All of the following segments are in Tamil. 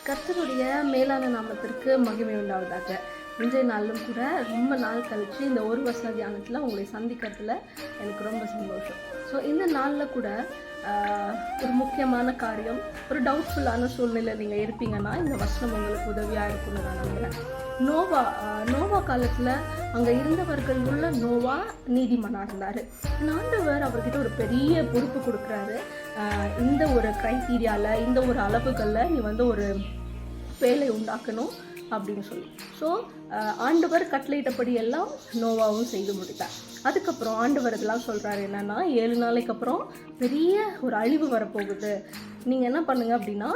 கர்த்தருடைய மேலான நாமத்திற்கு மகிமை உண்டாவதாக. இன்றைய நாளிலும் கூட ரொம்ப நாள் கழித்து இந்த ஒரு வசன தியானத்தில் உங்களை சந்திக்கிறதுல எனக்கு ரொம்ப சந்தோஷம். ஸோ இந்த நாளில் கூட ஒரு முக்கியமான காரியம், ஒரு டவுட்ஃபுல்லான சூழ்நிலை நீங்கள் இருப்பீங்கன்னா இந்த வசனம் உங்களுக்கு உதவியாக இருக்கும்னு நான் நம்புகிறேன். நோவா காலத்தில் அங்கே இருந்தவர்கள் உள்ள நோவா நீதிமானாக இருந்தார். ஆண்டவர் அவர்கிட்ட ஒரு பெரிய பொறுப்பு கொடுக்குறாரு. இந்த ஒரு க்ரைட்டீரியாவில், இந்த ஒரு அளவுகளில் நீ ஒரு வேலை உண்டாக்கணும் அப்படின்னு சொல்லி. ஸோ ஆண்டவர் கட்டளையிட்டபடி எல்லாம் நோவாவும் செய்து முடித்தார். அதுக்கப்புறம் ஆண்டவர் இதெல்லாம் சொல்கிறாரு என்னென்னா, 7 நாளைக்கு அப்புறம் பெரிய ஒரு அழிவு வரப்போகுது. நீங்கள் என்ன பண்ணுங்க அப்படின்னா,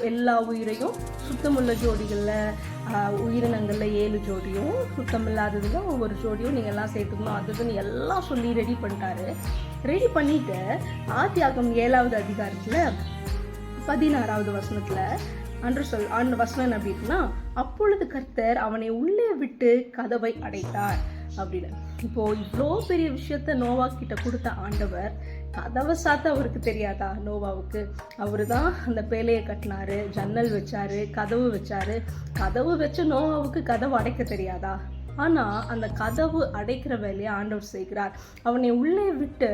எல்லா உயிரையும் சுத்தமுள்ள ஜோடிகளில் உயிரினங்களில் 7 ஜோடியும், சுத்தமில்லாததில் ஒவ்வொரு ஜோடியும் நீங்கள் எல்லாம் சேர்த்துக்கணும். அதுன்னு எல்லாம் சொல்லி ரெடி பண்ணிட்டாரு. ரெடி பண்ணிவிட்டு ஆதியாகமம் 7வது அதிகாரத்தில் 16வது வசனத்தில் ஆண்டு வசனம் அப்படி இருக்குன்னா, அப்பொழுது கர்த்தர் அவனை உள்ளே விட்டு கதவை அடைத்தார் அப்படின்னு. இப்போது இவ்வளோ பெரிய விஷயத்த நோவா கிட்ட கொடுத்த ஆண்டவர் கதவை சாத்த அவருக்கு தெரியாதா? நோவாவுக்கு அவர் தான் அந்த பேலையை கட்டினாரு, ஜன்னல் வச்சாரு, கதவு வச்சாரு. கதவு வச்சு நோவாவுக்கு கதவு அடைக்க தெரியாதா? ஆனால் அந்த கதவு அடைக்கிற வேலையை ஆண்டவர் செய்கிறார். அவனை உள்ளே விட்டு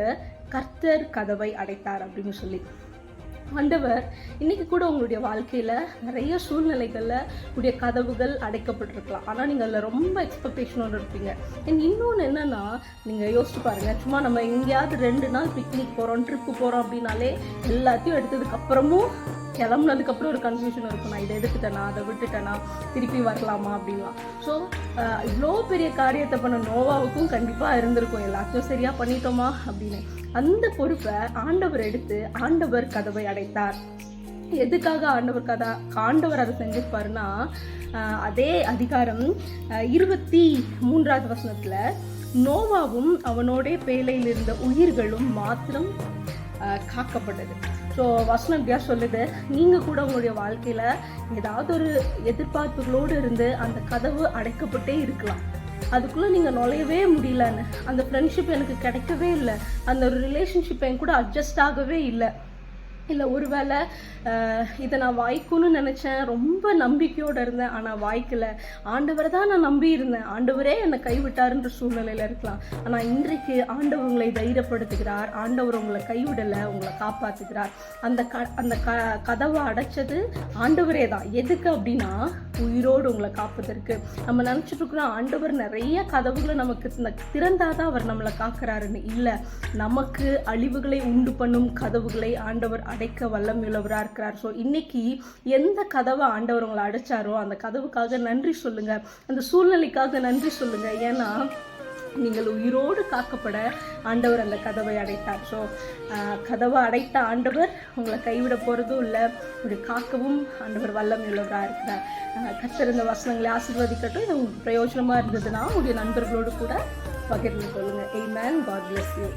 கர்த்தர் கதவை அடைத்தார் அப்படின்னு சொல்லி. ஆண்டவர் இன்னைக்கு கூட உங்களுடைய வாழ்க்கையில் நிறைய சூழ்நிலைகளில் உடைய கதவுகள் அடைக்கப்பட்டிருக்கலாம். ஆனால் நீங்கள் அதில் ரொம்ப எக்ஸ்பெக்டேஷனோடு இருப்பீங்க. இன்னொன்று என்னென்னா, நீங்கள் யோசிச்சு பாருங்கள், சும்மா நம்ம எங்கேயாவது 2 நாள் பிக்னிக் போகிறோம், ட்ரிப்பு போகிறோம் அப்படின்னாலே எல்லாத்தையும் எடுத்ததுக்கப்புறமும் கிளம்புனதுக்கப்புறம் ஒரு கன்ஃபியூஷன் இருக்கும். நான் இதை எடுத்துட்டேனா, அதை விட்டுட்டேனா, திருப்பி வரலாமா அப்படின்லாம். ஸோ இவ்வளோ பெரிய காரியத்தை பண்ண நோவாவுக்கும் கண்டிப்பாக இருந்திருக்கும், எல்லாத்தையும் சரியாக பண்ணிட்டோமா அப்படின்னு. அந்த பொறுப்பை ஆண்டவர் எடுத்து ஆண்டவர் கதவை அடைத்தார். எதுக்காக ஆண்டவர் அதை செஞ்சிருப்பாருன்னா, அதே அதிகாரம் 23வது வசனத்தில் நோவாவும் அவனோட பேலையில் இருந்த உயிர்களும் மாத்திரம் காக்கப்பட்டது. ஸோ வசனம் எப்படியா சொல்லுது, நீங்கள் கூட உங்களுடைய வாழ்க்கையில் ஏதாவது ஒரு எதிர்பார்ப்புகளோடு இருந்து அந்த கதவு அடைக்கப்பட்டே இருக்கலாம். அதுக்குள்ளே நீங்கள் நுழையவே முடியலன்னு, அந்த ஃப்ரெண்ட்ஷிப் எனக்கு கிடைக்கவே இல்லை, அந்த ஒரு ரிலேஷன்ஷிப் என் கூட அட்ஜஸ்ட் ஆகவே இல்லை, ஒருவேளை இதை நான் வாய்க்குன்னு நினச்சேன், ரொம்ப நம்பிக்கையோடு இருந்தேன், ஆனால் வாய்க்கல. ஆண்டவரை தான் நான் நம்பி இருந்தேன், ஆண்டவரே என்னை கைவிட்டாருன்ற சூழ்நிலையில் இருக்கலாம். ஆனால் இன்றைக்கு ஆண்டவர் உங்களை தைரியப்படுத்துகிறார். ஆண்டவர் உங்களை கைவிடலை, உங்களை காப்பாற்றுகிறார். அந்த கதவை அடைச்சது ஆண்டவரே தான். எதுக்கு அப்படின்னா, உயிரோடு உங்களை காப்பதற்கு. நம்ம நினச்சிட்டு இருக்கிறோம் ஆண்டவர் நிறைய கதவுகளை நமக்கு திறந்தாதான் அவர் நம்மளை காக்கிறாருன்னு. இல்லை, நமக்கு அழிவுகளை உண்டு பண்ணும் கதவுகளை ஆண்டவர் அடைக்க வல்லமையுள்ளவராக இருக்கிறார். ஸோ இன்னைக்கு எந்த கதவை ஆண்டவர் உங்களை அடைச்சாரோ அந்த கதவுக்காக நன்றி சொல்லுங்க, அந்த சூழ்நிலைக்காக நன்றி சொல்லுங்க. ஏன்னா நீங்கள் உயிரோடு காக்கப்பட ஆண்டவர் அந்த கதவை அடைத்தார். ஸோ கதவை அடைத்த ஆண்டவர் உங்களை கைவிட போகிறதும் இல்லை, இப்படி காக்கவும் ஆண்டவர் வல்லமையுள்ளவராக இருக்கிறார். கர்த்தர் இந்த வசனங்களை ஆசீர்வதிக்கட்டும். இது உங்களுக்கு பிரயோஜனமாக இருந்ததுன்னா உங்களுடைய நண்பர்களோடு கூட பகிர்ந்து கொள்ளுங்கள். ஆமென். God bless you.